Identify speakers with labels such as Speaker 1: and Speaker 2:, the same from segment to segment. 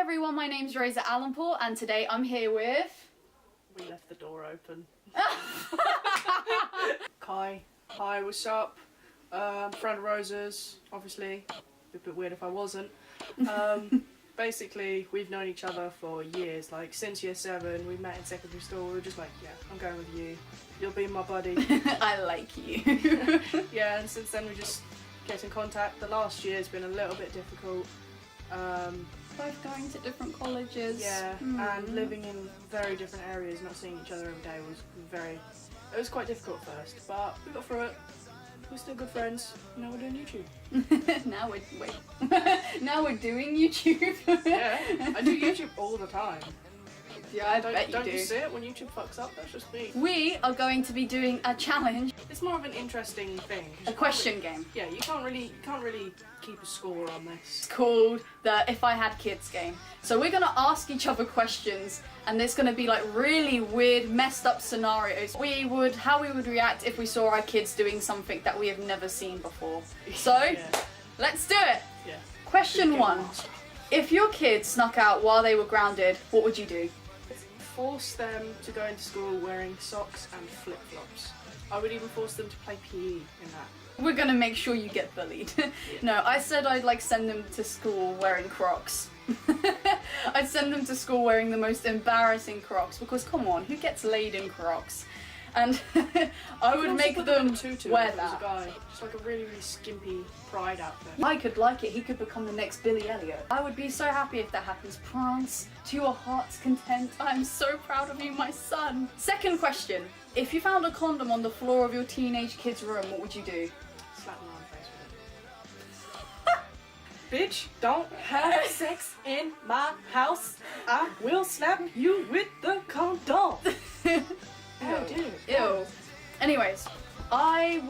Speaker 1: everyone, my name's Rosa Alempour and today I'm here with...
Speaker 2: We left the door open. Kai. Hi, what's up? Friend of Rosa's, obviously. It'd be a bit weird if I wasn't. Basically, we've known each other for years, like since year 7, we met in secondary school, we were just like, yeah, I'm going with you. You'll be my buddy.
Speaker 1: I like you.
Speaker 2: Yeah, and since then we just get in contact. The last year's been a little bit difficult.
Speaker 1: Both going to different colleges.
Speaker 2: Yeah, and living in very different areas, not seeing each other every day it was quite difficult at first, but we got through it. We're still good friends. Now we're doing YouTube.
Speaker 1: now we're doing YouTube.
Speaker 2: Yeah, I do YouTube all the time.
Speaker 1: Yeah, I bet you do.
Speaker 2: Don't you see it when YouTube fucks up? That's just me.
Speaker 1: We are going to be doing a challenge.
Speaker 2: It's more of an interesting thing.
Speaker 1: A question game.
Speaker 2: Yeah, you can't really keep a score on this.
Speaker 1: It's called the If I Had Kids game. So we're gonna ask each other questions, and there's gonna be like really weird, messed up scenarios. How we would react if we saw our kids doing something that we have never seen before. So,
Speaker 2: yeah.
Speaker 1: Let's do it.
Speaker 2: Yeah.
Speaker 1: Question 1. If your kids snuck out while they were grounded, what would you do?
Speaker 2: Force them to go into school wearing socks and flip-flops. I would even force them to play PE in that.
Speaker 1: We're gonna make sure you get bullied. No, I said I'd like send them to school wearing Crocs. I'd send them to school wearing the most embarrassing Crocs because come on, who gets laid in Crocs? And I would make them wear that.
Speaker 2: Guy. Just like a really, really skimpy pride outfit.
Speaker 1: I could like it, he could become the next Billy Elliot. I would be so happy if that happens. Prance, to your heart's content. I'm so proud of you, my son. Second question. If you found a condom on the floor of your teenage kid's room, what would you do?
Speaker 2: Slap them on the face with it. Bitch, don't have sex in my house. I will slap you with the condom. Oh, dude.
Speaker 1: Ew. Anyways, I'd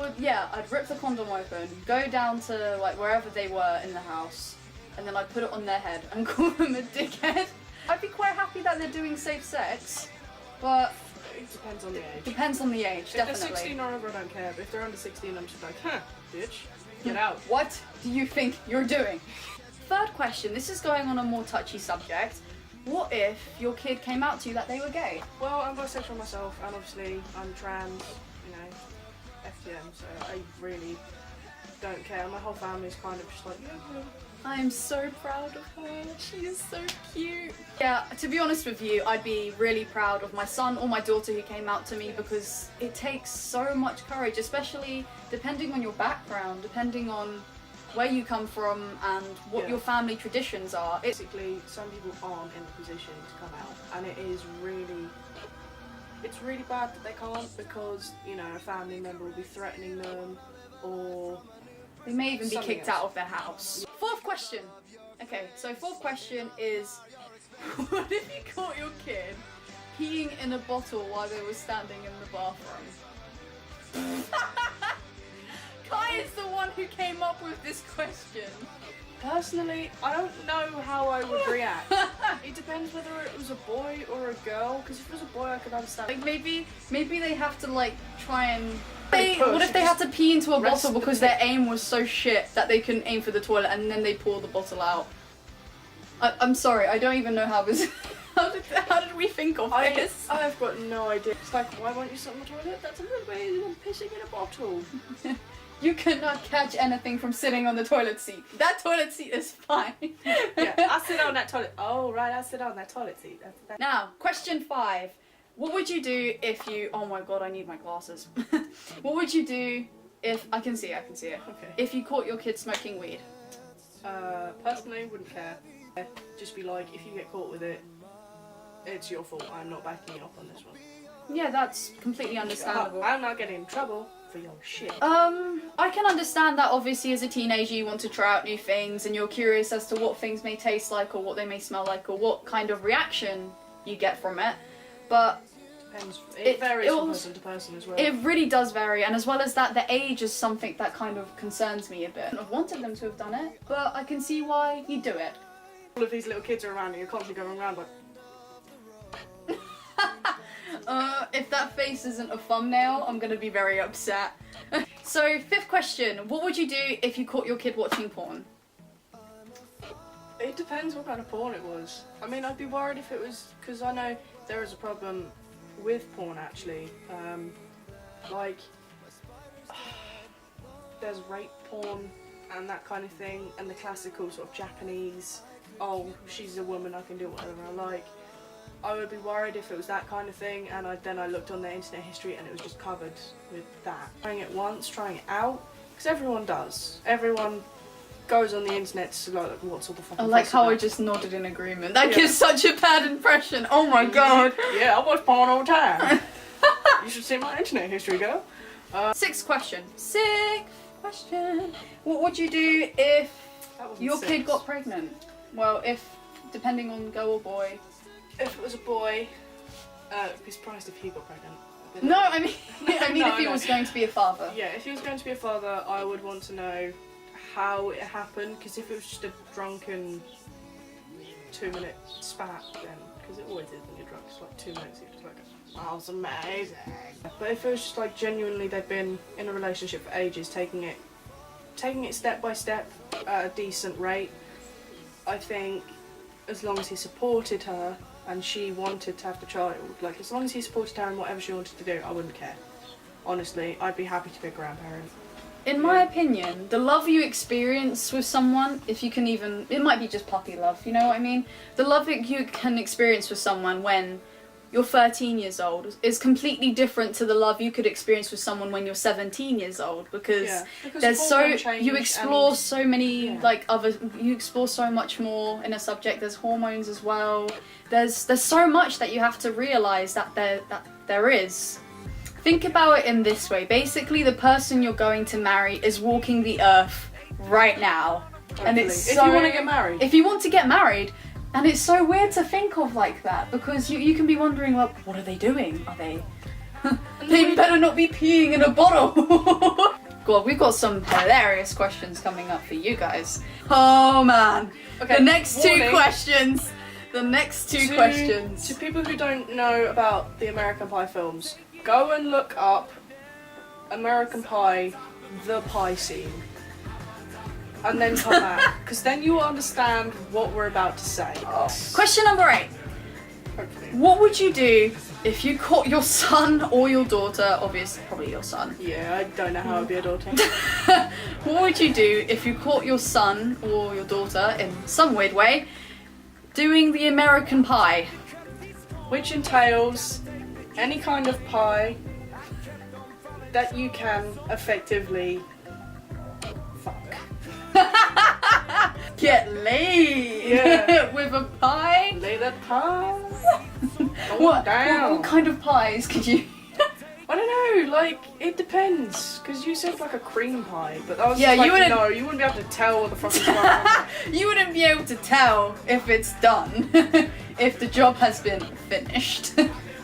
Speaker 1: rip the condom open, go down to like wherever they were in the house, and then I'd put it on their head and call them a dickhead. I'd be quite happy that they're doing safe sex, but...
Speaker 2: It depends on the age.
Speaker 1: Depends on the age, definitely.
Speaker 2: If they're 16 or over, I don't care, but if they're under 16, I'm just like, huh, bitch, get out.
Speaker 1: What do you think you're doing? Third question, this is going on a more touchy subject. What if your kid came out to you that they were gay?
Speaker 2: Well, I'm bisexual myself, and obviously I'm trans, you know, FTM, so I really don't care. My whole family's kind of just like, yeah.
Speaker 1: I am so proud of her. She is so cute. Yeah, to be honest with you, I'd be really proud of my son or my daughter who came out to me because it takes so much courage, especially depending on your background, depending on where you come from and what your family traditions are.
Speaker 2: Basically, some people aren't in the position to come out, and it's really bad that they can't because, you know, a family member will be threatening them or
Speaker 1: they may even be kicked out of their house. Fourth question. Okay, so fourth question is, what if you caught your kid peeing in a bottle while they were standing in the bathroom? Kai is the one who came up with this question.
Speaker 2: Personally, I don't know how I would react. It depends whether it was a boy or a girl, because if it was a boy I could understand.
Speaker 1: Like maybe they have to like try and... What if they had to pee into a bottle because their aim was so shit that they couldn't aim for the toilet and then they pour the bottle out? I'm sorry, I don't even know how this... how did we think of this?
Speaker 2: I've got no idea. It's like, why won't you sit on the toilet? That's a little bit easier than pissing in a bottle.
Speaker 1: You cannot catch anything from sitting on the toilet seat. That toilet seat is fine.
Speaker 2: Yeah, I sit on that toilet. Oh, right, I sit on that toilet seat. That's...
Speaker 1: Now, question 5. What would you do if you... Oh my god, I need my glasses. What would you do if... I can see it.
Speaker 2: Okay.
Speaker 1: If you caught your kid smoking weed?
Speaker 2: Personally, wouldn't care. Just be like, if you get caught with it, it's your fault. I'm not backing you up on this one.
Speaker 1: Yeah, that's completely understandable.
Speaker 2: I'm not getting in trouble for your shit.
Speaker 1: I can understand that obviously as a teenager you want to try out new things and you're curious as to what things may taste like or what they may smell like or what kind of reaction you get from it, but
Speaker 2: depends. It varies from person to person as well.
Speaker 1: It really does vary, and as well as that, the age is something that kind of concerns me a bit. I've wanted them to have done it, but I can see why you do it.
Speaker 2: All of these little kids are around and you're constantly going around like...
Speaker 1: If that face isn't a thumbnail, I'm gonna be very upset. So, 5th question. What would you do if you caught your kid watching porn?
Speaker 2: It depends what kind of porn it was. I mean, I'd be worried if it was, because I know there is a problem with porn actually. Like, there's rape porn and that kind of thing, and the classical sort of Japanese, oh, she's a woman, I can do whatever I like. I would be worried if it was that kind of thing, and then I looked on their internet history and it was just covered with that. Trying it once, trying it out, because everyone does. Everyone goes on the internet to like, what's all the fucking
Speaker 1: I like
Speaker 2: fuss
Speaker 1: how I
Speaker 2: about?
Speaker 1: just nodded in agreement. That
Speaker 2: Yeah.
Speaker 1: gives such a bad impression. Oh my god.
Speaker 2: Yeah, I watch porn all the time. You should see my internet history, girl.
Speaker 1: Sixth question. What would you do if
Speaker 2: That wasn't
Speaker 1: your
Speaker 2: six.
Speaker 1: kid got pregnant? Well, if, depending on girl or boy.
Speaker 2: If it was a boy, I'd be surprised if he got pregnant.
Speaker 1: No, I mean,
Speaker 2: No,
Speaker 1: if he
Speaker 2: no.
Speaker 1: was going to be a father.
Speaker 2: Yeah, if he was going to be a father, I would want to know how it happened, because if it was just a drunken 2-minute spat, then, because it always is when you're drunk, it's like 2 minutes, you're just like, that was amazing. But if it was just like genuinely they'd been in a relationship for ages, taking it step by step at a decent rate, I think as long as he supported her and she wanted to have the child, like as long as he supported her in whatever she wanted to do, I wouldn't care. Honestly, I'd be happy to be a grandparent.
Speaker 1: In my opinion, the love you experience with someone, if you can even, it might be just puppy love, you know what I mean? The love that you can experience with someone when you're 13 years old is completely different to the love you could experience with someone when you're 17 years old, because there's you explore so many you explore so much more in a subject. There's hormones as well. There's so much that you have to realize that there is. Think about it in this way. Basically, the person you're going to marry is walking the earth right now.
Speaker 2: Hopefully.
Speaker 1: And it's
Speaker 2: if
Speaker 1: so,
Speaker 2: you want to get married.
Speaker 1: If you want to get married, and it's so weird to think of like that, because you can be wondering, well, what are they doing? Are they... they better not be peeing in a bottle. God, we've got some hilarious questions coming up for you guys. Oh man.
Speaker 2: Okay,
Speaker 1: The next
Speaker 2: warning.
Speaker 1: two questions. The next two questions.
Speaker 2: To people who don't know about the American Pie films, go and look up American Pie, the pie scene. And then come back, because then you will understand what we're about to say.
Speaker 1: Question number 8.
Speaker 2: Hopefully.
Speaker 1: What would you do if you caught your son or your daughter, obviously probably your son.
Speaker 2: Yeah, I don't know how I'd be a daughter.
Speaker 1: What would you do if you caught your son or your daughter, in some weird way, doing the American Pie?
Speaker 2: Which entails any kind of pie that you can effectively fuck.
Speaker 1: Get laid!
Speaker 2: Yeah.
Speaker 1: With a pie?
Speaker 2: Lay that pie.
Speaker 1: What
Speaker 2: Down.
Speaker 1: what kind of pies could you...
Speaker 2: I don't know, like, it depends. Because you said like a cream pie, but I was
Speaker 1: Yeah,
Speaker 2: just like,
Speaker 1: you wouldn't-
Speaker 2: no, you wouldn't be able to tell what the fuck is going on.
Speaker 1: You wouldn't be able to tell if it's done, if the job has been finished.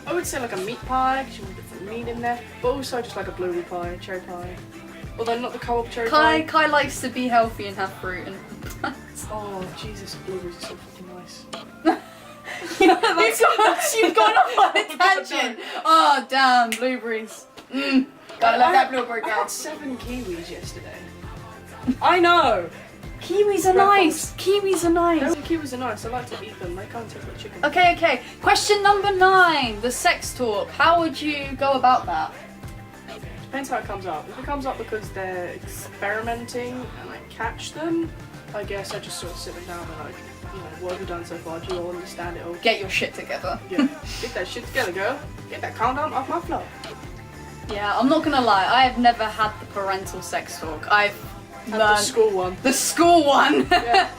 Speaker 2: I would say like a meat pie, because you want to put some meat in there, but also just like a blueberry pie, cherry pie. Although not the co-op cherry pie.
Speaker 1: Kai likes to be healthy and have fruit and...
Speaker 2: Oh, Jesus, blueberries are so fucking nice.
Speaker 1: You've gone off on a tangent. Oh damn, blueberries. Gotta love that blueberry
Speaker 2: I
Speaker 1: girl.
Speaker 2: had 7 kiwis yesterday. I know!
Speaker 1: Kiwis are nice. Kiwis are nice.
Speaker 2: Kiwis are nice, I like to eat them, they can't taste like chicken.
Speaker 1: Okay. Question number 9. The sex talk. How would you go about that?
Speaker 2: Depends how it comes up. If it comes up because they're experimenting and I catch them, I guess I just sort of sit them down and like, you know, what have you done so far? Do you all understand it all?
Speaker 1: Get your shit together.
Speaker 2: Yeah. Get that shit together, girl. Get that countdown off my floor.
Speaker 1: Yeah, I'm not gonna lie. I have never had the parental sex talk. I've
Speaker 2: And
Speaker 1: learned
Speaker 2: the school one.
Speaker 1: the school one.
Speaker 2: Yeah.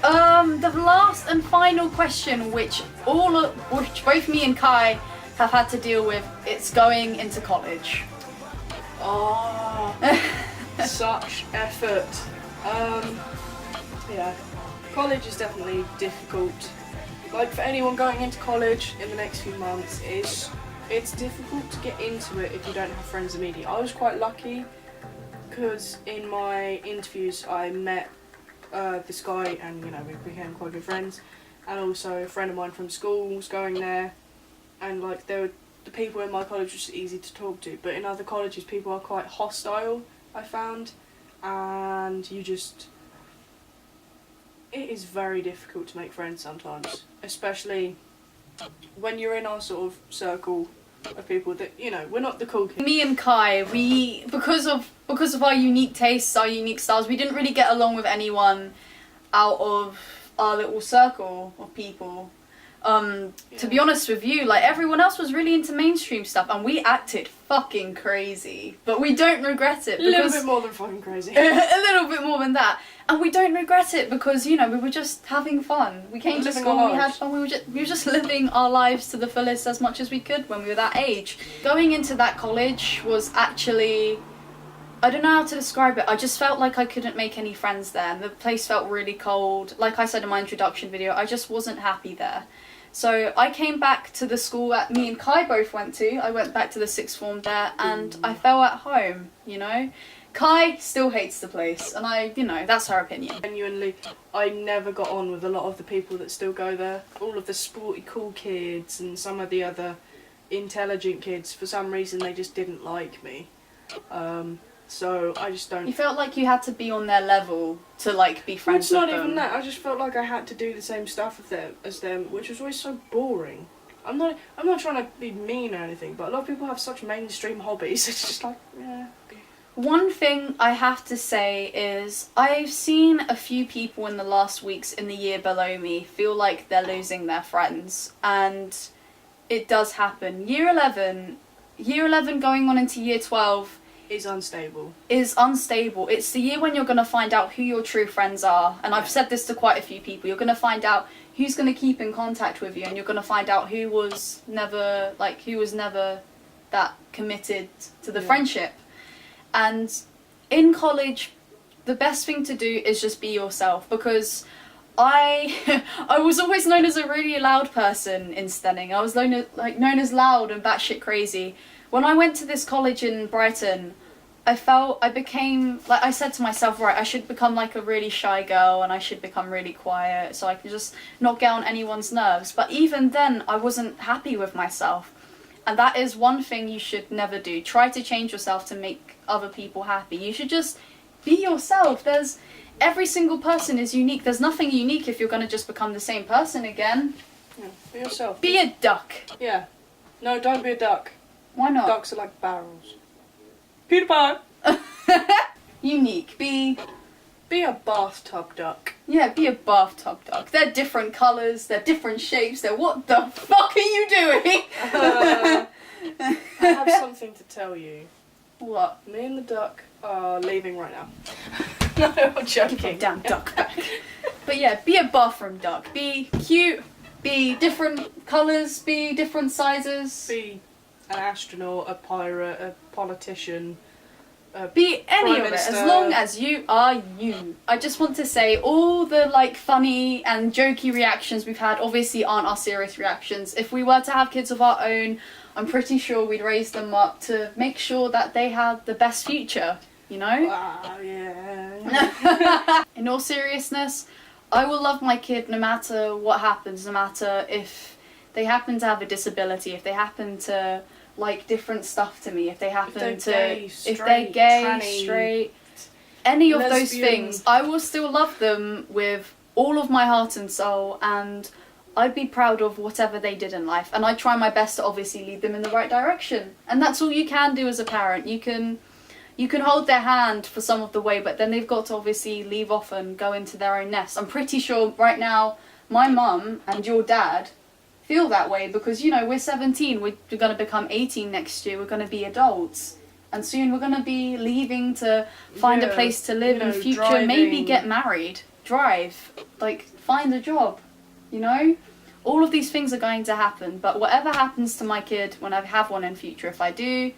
Speaker 1: The last and final question, which both me and Kai have had to deal with, it's going into college.
Speaker 2: Oh, such effort. Yeah. College is definitely difficult. Like for anyone going into college in the next few months, it's difficult to get into it if you don't have friends immediately. I was quite lucky because in my interviews I met this guy and you know we became quite good friends, and also a friend of mine from school was going there, and like the people in my college were just easy to talk to, but in other colleges people are quite hostile, I found, and you just it is very difficult to make friends sometimes, especially when you're in our sort of circle of people that, you know, we're not the cool kids.
Speaker 1: Me and Kai, we, because of our unique tastes, our unique styles, we didn't really get along with anyone out of our little circle of people. To be honest with you, like, everyone else was really into mainstream stuff, and we acted fucking crazy, but we don't regret it.
Speaker 2: A little bit more than fucking crazy.
Speaker 1: A little bit more than that, and we don't regret it because, you know, we were just having fun. We came to school, we had fun, we were just living our lives to the fullest as much as we could when we were that age. Going into that college was actually, I don't know how to describe it. I just felt like I couldn't make any friends there. The place felt really cold. Like I said in my introduction video, I just wasn't happy there. So I came back to the school that me and Kai both went to. I went back to the sixth form there, and I felt at home, you know. Kai still hates the place, and you know, that's her opinion.
Speaker 2: Genuinely, I never got on with a lot of the people that still go there. All of the sporty cool kids and some of the other intelligent kids, for some reason they just didn't like me. So I just don't...
Speaker 1: You felt like you had to be on their level to, like, be friends with them.
Speaker 2: It's not even that. I just felt like I had to do the same stuff as them, which was always so boring. I'm not trying to be mean or anything, but a lot of people have such mainstream hobbies. It's just like, yeah.
Speaker 1: One thing I have to say is I've seen a few people in the last weeks in the year below me feel like they're losing their friends, and it does happen. Year 11 going on into year 12
Speaker 2: is unstable.
Speaker 1: It's the year when you're going to find out who your true friends are, and I've said this to quite a few people. You're going to find out who's going to keep in contact with you, and you're going to find out who was never that committed to the friendship. And in college, the best thing to do is just be yourself, because I was always known as a really loud person in Stenning. I was known as loud and batshit crazy. When I went to this college in Brighton, I became, like, I said to myself, right, I should become like a really shy girl, and I should become really quiet so I can just not get on anyone's nerves. But even then, I wasn't happy with myself. And that is one thing you should never do. Try to change yourself to make other people happy. You should just be yourself. Every single person is unique. There's nothing unique if you're going to just become the same person again.
Speaker 2: Yeah, be yourself.
Speaker 1: Be a duck.
Speaker 2: Yeah. No, don't be a duck.
Speaker 1: Why not?
Speaker 2: Ducks are like barrels. Peter Pan!
Speaker 1: Unique. Be
Speaker 2: a bathtub duck.
Speaker 1: Yeah, be a bathtub duck. They're different colours, they're different shapes, what the fuck are you doing?
Speaker 2: I have something to tell you.
Speaker 1: What?
Speaker 2: Me and the duck are leaving right now. No, I'm joking.
Speaker 1: Give damn duck back. But yeah, be a bathroom duck. Be cute, be different colours, be different sizes.
Speaker 2: Be an astronaut, a pirate, a politician.
Speaker 1: Be any of it, as long as you are you. I just want to say, all the like funny and jokey reactions we've had obviously aren't our serious reactions. If we were to have kids of our own, I'm pretty sure we'd raise them up to make sure that they had the best future, you know?
Speaker 2: Wow, yeah.
Speaker 1: In all seriousness, I will love my kid no matter what happens, no matter if they happen to have a disability, if they happen to like different stuff to me, if they're gay, straight, any of those things, I will still love them with all of my heart and soul, and I'd be proud of whatever they did in life, and I try my best to obviously lead them in the right direction. And that's all you can do as a parent. You can hold their hand for some of the way, but then they've got to obviously leave off and go into their own nest. I'm pretty sure right now my mum and your dad feel that way, because, you know, we're 17, we're going to become 18 next year, we're going to be adults, and soon we're going to be leaving to find a place to live in future, driving. Maybe get married, drive, like find a job, you know? All of these things are going to happen, but whatever happens to my kid when I have one in future, if I do,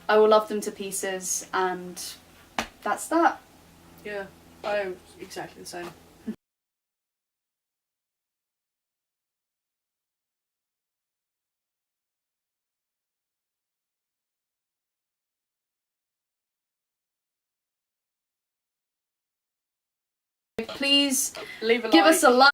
Speaker 1: I will love them to pieces, and that's that.
Speaker 2: Yeah, I'm exactly the same.
Speaker 1: Please
Speaker 2: leave a
Speaker 1: give
Speaker 2: like.
Speaker 1: us a like.